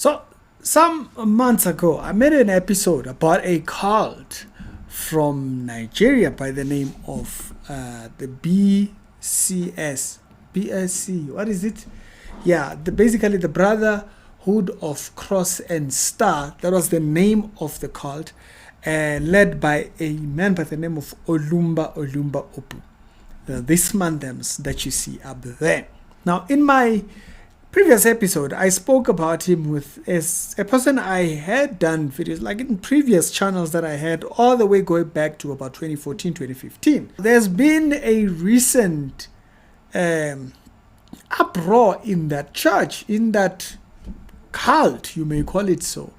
So, some months ago, I made an episode about a cult from Nigeria by the name of the BCS. BSC, what is it? Yeah, basically the Brotherhood of Cross and Star. That was the name of the cult, led by a man by the name of Olumba Olumba Opu. These mandems that you see up there. Now, in my previous episode, I spoke about him as a person I had done videos, like in previous channels that I had, all the way going back to about 2014, 2015. There's been a recent uproar in that church, in that cult, you may call it so.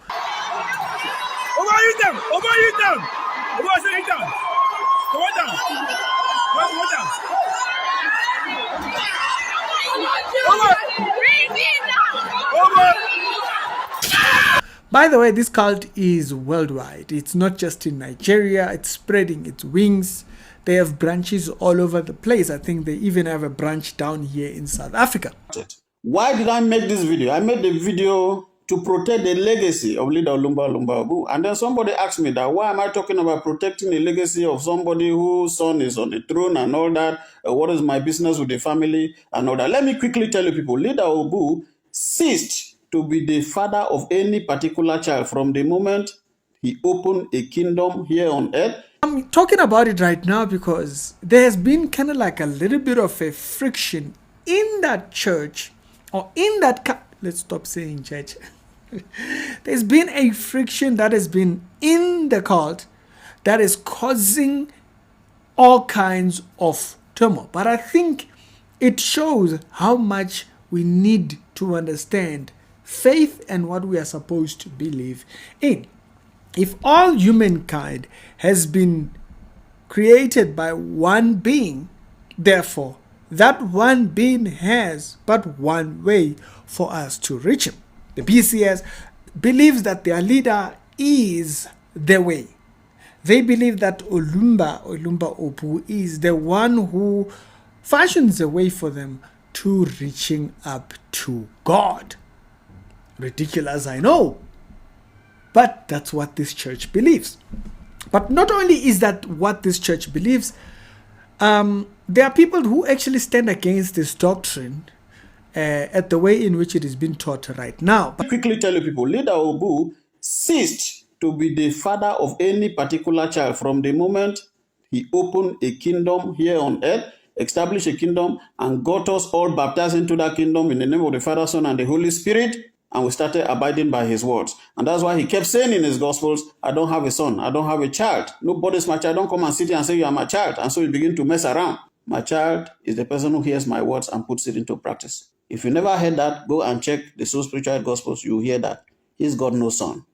By the way, this cult is worldwide. It's not just in Nigeria. It's spreading its wings. They have branches all over the place. I think they even have a branch down here in South Africa. Why did I make this video? I made the video to protect the legacy of Leader Olumba Olumba. And then somebody asked me that, why am I talking about protecting the legacy of somebody whose son is on the throne and all that? What is my business with the family and all that? Let me quickly tell you people, Leader Obu ceased to be the father of any particular child from the moment he opened a kingdom here on earth. I'm talking about it right now because there has been kind of like a little bit of a friction in that church, or in that let's stop saying church. There's been a friction that has been in the cult that is causing all kinds of turmoil. But I think it shows how much we need to understand faith and what we are supposed to believe in. If all humankind has been created by one being, therefore, that one being has but one way for us to reach him. The BCS believes that their leader is the way. They believe that Olumba Opu is the one who fashions a way for them to reaching up to God. Ridiculous, I know. But that's what this church believes. But not only is that what this church believes, there are people who actually stand against this doctrine at the way in which it is being taught right now. But quickly tell you people, Leader Obu ceased to be the father of any particular child from the moment he opened a kingdom here on earth, established a kingdom, and got us all baptized into that kingdom in the name of the Father, Son, and the Holy Spirit. And we started abiding by his words. And that's why he kept saying in his gospels, I don't have a son, I don't have a child. Nobody's my child. Don't come and sit here and say you are my child. And so you begin to mess around. My child is the person who hears my words and puts it into practice. If you never heard that, go and check the Soul Spiritual Gospels. You hear that. He's got no son.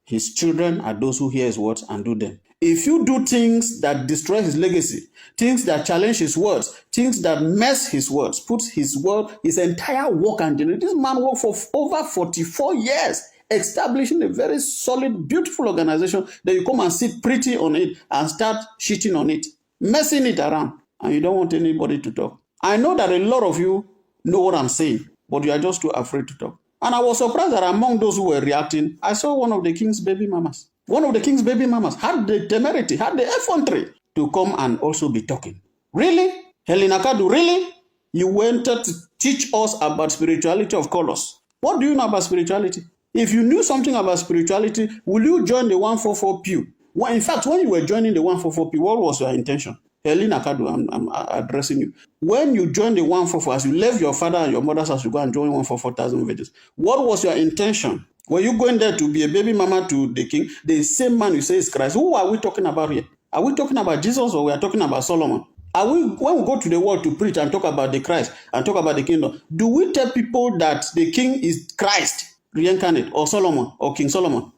His children are those who hear his words and do them. If you do things that destroy his legacy, things that challenge his words, things that mess his words, puts his word, his entire work and journey. This man worked for over 44 years, establishing a very solid, beautiful organization that you come and sit pretty on it and start shitting on it, messing it around, and you don't want anybody to talk. I know that a lot of you know what I'm saying, but you are just too afraid to talk. And I was surprised that among those who were reacting, I saw one of the king's baby mamas. One of the king's baby mamas had the temerity, had the effrontery to come and also be talking. Really? Helena Kadu, really? You wanted to teach us about spirituality of colors. What do you know about spirituality? If you knew something about spirituality, will you join the 144 pew? Well, in fact, when you were joining the 144 pew, what was your intention? Helena Kadu, I'm addressing you. When you joined the 144, as you left your father and your mother's house to go and join 144,000 virgins, what was your intention? Were you going there to be a baby mama to the king? The same man you say is Christ. Who are we talking about here? Are we talking about Jesus or we are talking about Solomon? When we go to the world to preach and talk about the Christ and talk about the kingdom, do we tell people that the king is Christ reincarnate or Solomon or King Solomon?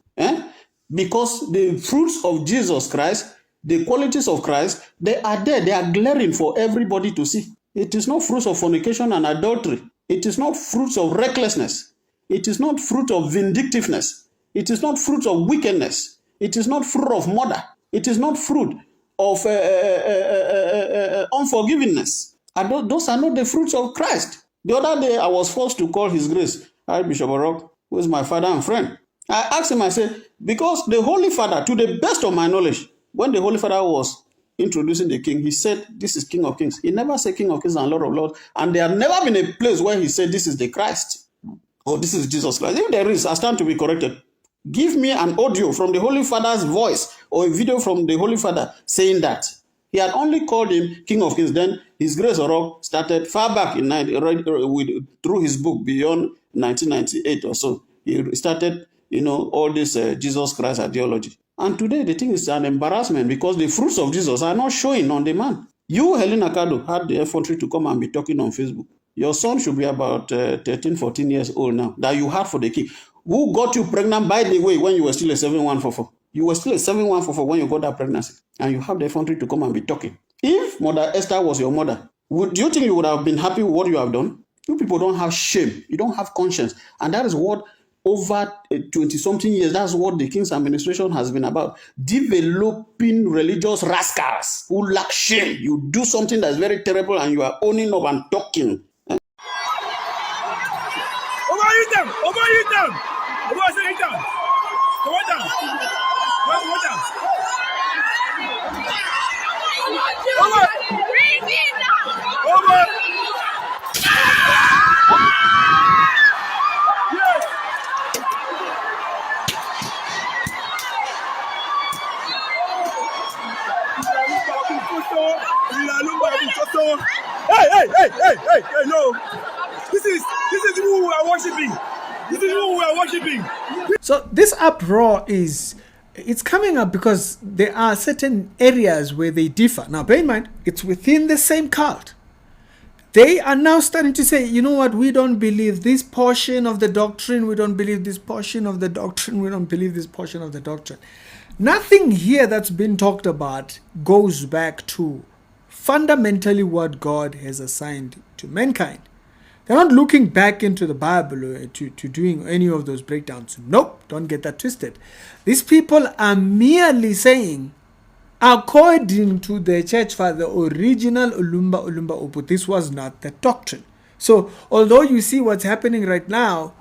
Because the fruits of Jesus Christ, the qualities of Christ, they are there. They are glaring for everybody to see. It is not fruits of fornication and adultery. It is not fruits of recklessness. It is not fruit of vindictiveness. It is not fruit of wickedness. It is not fruit of murder. It is not fruit of unforgiveness. And those are not the fruits of Christ. The other day, I was forced to call his grace, Archbishop Baroque, who is my father and friend. I asked him, I said, because the Holy Father, to the best of my knowledge, when the Holy Father was introducing the king, he said, this is King of Kings. He never said King of Kings and Lord of Lords. And there had never been a place where he said, this is the Christ, or this is Jesus Christ. If there is, I stand to be corrected. Give me an audio from the Holy Father's voice or a video from the Holy Father saying that. He had only called him King of Kings. Then his grace or rock started far back in through his book beyond 1998 or so. He started, all this Jesus Christ ideology. And today the thing is an embarrassment because the fruits of Jesus are not showing on the man. You, Helena Kado, had the effrontery to come and be talking on Facebook. Your son should be about 13, 14 years old now, that you had for the king. Who got you pregnant, by the way, when you were still a 7144? You were still a 7144 when you got that pregnancy. And you have the effrontery to come and be talking. If Mother Esther was your mother, do you think you would have been happy with what you have done? You people don't have shame. You don't have conscience. And that is what, over 20-something years, that's what the king's administration has been about. Developing religious rascals who lack shame. You do something that's very terrible and you are owning up and talking. Overeat them! Overeat them! Overeat them! Go down! Go down! Over! Over! Yes! Hey, no! This is who we are worshiping. This is who we are worshiping. So this uproar it's coming up because there are certain areas where they differ. Now, bear in mind, it's within the same cult. They are now starting to say, you know what, we don't believe this portion of the doctrine, we don't believe this portion of the doctrine, we don't believe this portion of the doctrine. Nothing here that's been talked about goes back to fundamentally what God has assigned to mankind. They're not looking back into the Bible or to doing any of those breakdowns. Nope, don't get that twisted. These people are merely saying, according to the church father, original Olumba Olumba Opu, this was not the doctrine. So, although you see what's happening right now,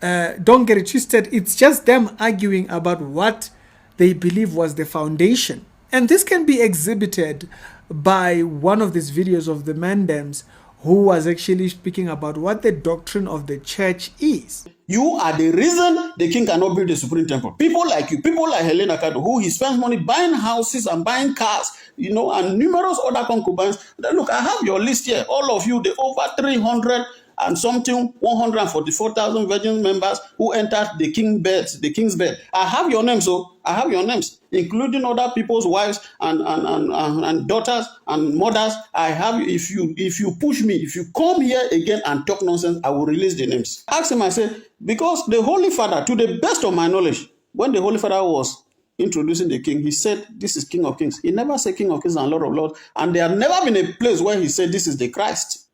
don't get it twisted. It's just them arguing about what they believe was the foundation. And this can be exhibited by one of these videos of the Mandems, who was actually speaking about what the doctrine of the church is. You are the reason the king cannot build the supreme temple. People like you, people like Helena Kado, who he spends money buying houses and buying cars, and numerous other concubines. Look, I have your list here. All of you, the over 300 and something, 144,000 virgin members who entered the king's bed. I have your names, I have your names, including other people's wives and daughters and mothers. I have. If you push me, if you come here again and talk nonsense, I will release the names. Ask him, I said, because the Holy Father, to the best of my knowledge, when the Holy Father was introducing the king, he said, this is King of Kings. He never said King of Kings and Lord of Lords. And there had never been a place where he said, this is the Christ,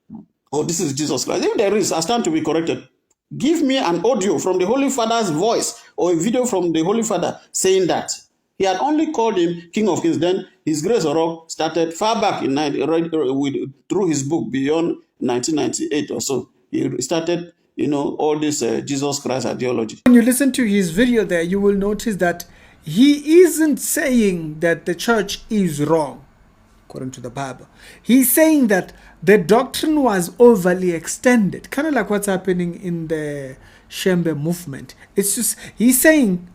or this is Jesus Christ. If there is, I stand to be corrected. Give me an audio from the Holy Father's voice or a video from the Holy Father saying that. He had only called him King of Kings. Then his grace or rock started far back in through his book beyond 1998 or so. He started, all this Jesus Christ ideology. When you listen to his video there, you will notice that he isn't saying that the church is wrong, according to the Bible. He's saying that the doctrine was overly extended, kind of like what's happening in the Shembe movement. It's just, he's saying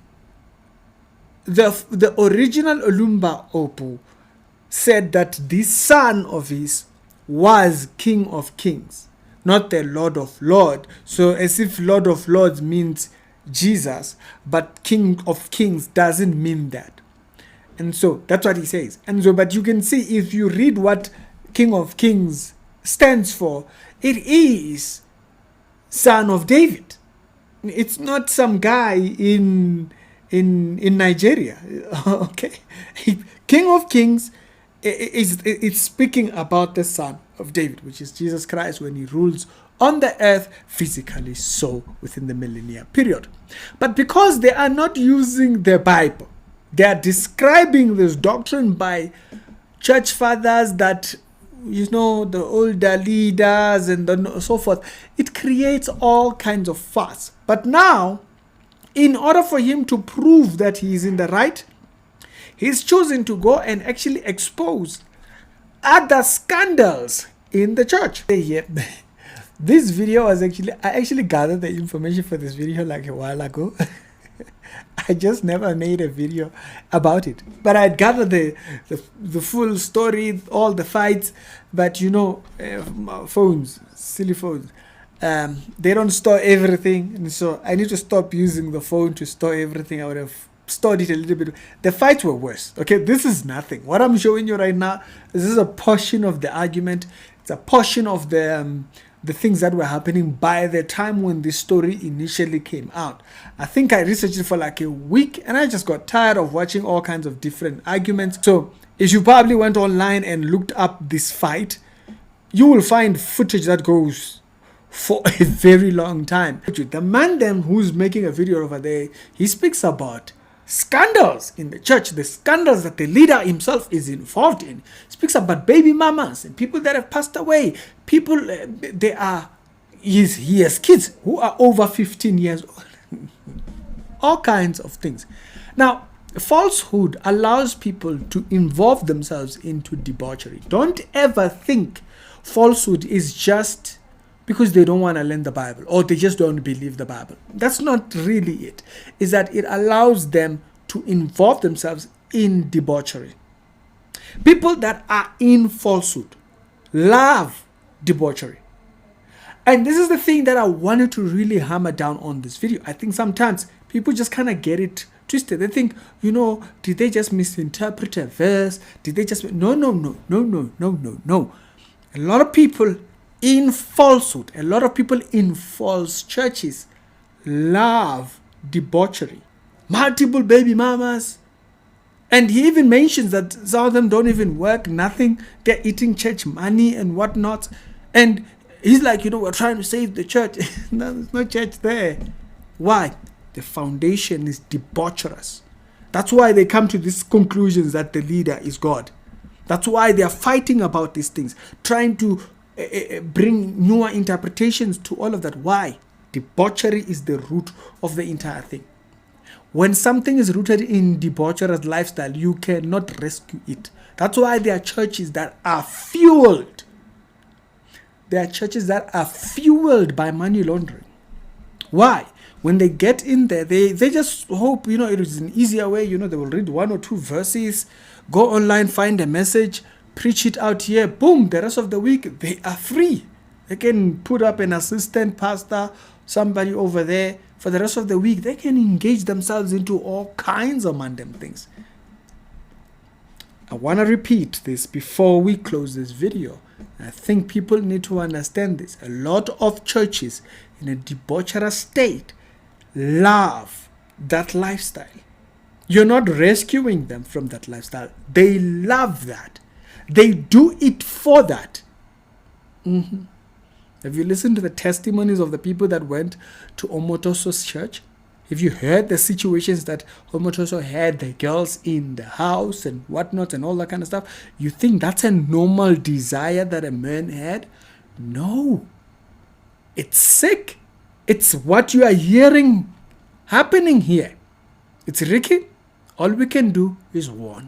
the original Olumba Opu said that this son of his was King of Kings, not the Lord of Lords. So as if Lord of Lords means Jesus, but King of Kings doesn't mean that. And so that's what he says. And so, but you can see if you read what King of Kings stands for, it is son of David. It's not some guy in Nigeria. Okay, King of Kings is speaking about the son of David, which is Jesus Christ, when he rules on the earth physically, so within the millennial period. But because they are not using the Bible, they are describing this doctrine by church fathers that, the older leaders and so forth. It creates all kinds of fuss. But now, in order for him to prove that he is in the right, he's choosing to go and actually expose other scandals in the church. This video was I actually gathered the information for this video like a while ago. I just never made a video about it, but I'd gathered the full story, all the fights. But you know, phones, silly phones, they don't store everything, and so I need to stop using the phone to store everything. I would have stored it a little bit. The fights were worse. Okay, this is nothing. What I'm showing you right now, this is a portion of the argument. It's a portion of the things that were happening by the time when this story initially came out. I think I researched it for like a week, and I just got tired of watching all kinds of different arguments. So if you probably went online and looked up this fight, you will find footage that goes for a very long time. The man then who's making a video over there, he speaks about scandals in the church, the scandals that the leader himself is involved in. He speaks about baby mamas and people that have passed away. People, he has kids who are over 15 years old. All kinds of things. Now, falsehood allows people to involve themselves into debauchery. Don't ever think falsehood is just because they don't want to learn the Bible or they just don't believe the Bible. That's not really it. It's that it allows them to involve themselves in debauchery. People that are in falsehood love debauchery. And this is the thing that I wanted to really hammer down on this video. I think sometimes people just kind of get it twisted. They think, you know, did they just misinterpret a verse? Did they just... No. A lot of people in falsehood, a lot of people in false churches love debauchery. Multiple baby mamas. And he even mentions that some of them don't even work, nothing. They're eating church money and whatnot. And he's like, you know, we're trying to save the church. No, there's no church there. Why? The foundation is debaucherous. That's why they come to these conclusions that the leader is God. That's why they are fighting about these things, trying to bring newer interpretations to all of that. Why? Debauchery is the root of the entire thing. When something is rooted in debaucherous lifestyle, you cannot rescue it. That's why there are churches that are fueled. There are churches that are fueled by money laundering. Why? When they get in there, they just hope, you know, it is an easier way. You know, they will read 1 or 2 verses, go online, find a message, preach it out here, boom, the rest of the week, they are free. They can put up an assistant pastor, somebody over there. For the rest of the week, they can engage themselves into all kinds of mundane things. I want to repeat this before we close this video. I think people need to understand this. A lot of churches in a debaucherous state love that lifestyle. You're not rescuing them from that lifestyle. They love that. They do it for that. Have you listened to the testimonies of the people that went to Omotoso's church? Have you heard the situations that Omotoso had, the girls in the house and whatnot and all that kind of stuff? You think that's a normal desire that a man had? No. It's sick. It's what you are hearing happening here. It's Ricky. All we can do is warn.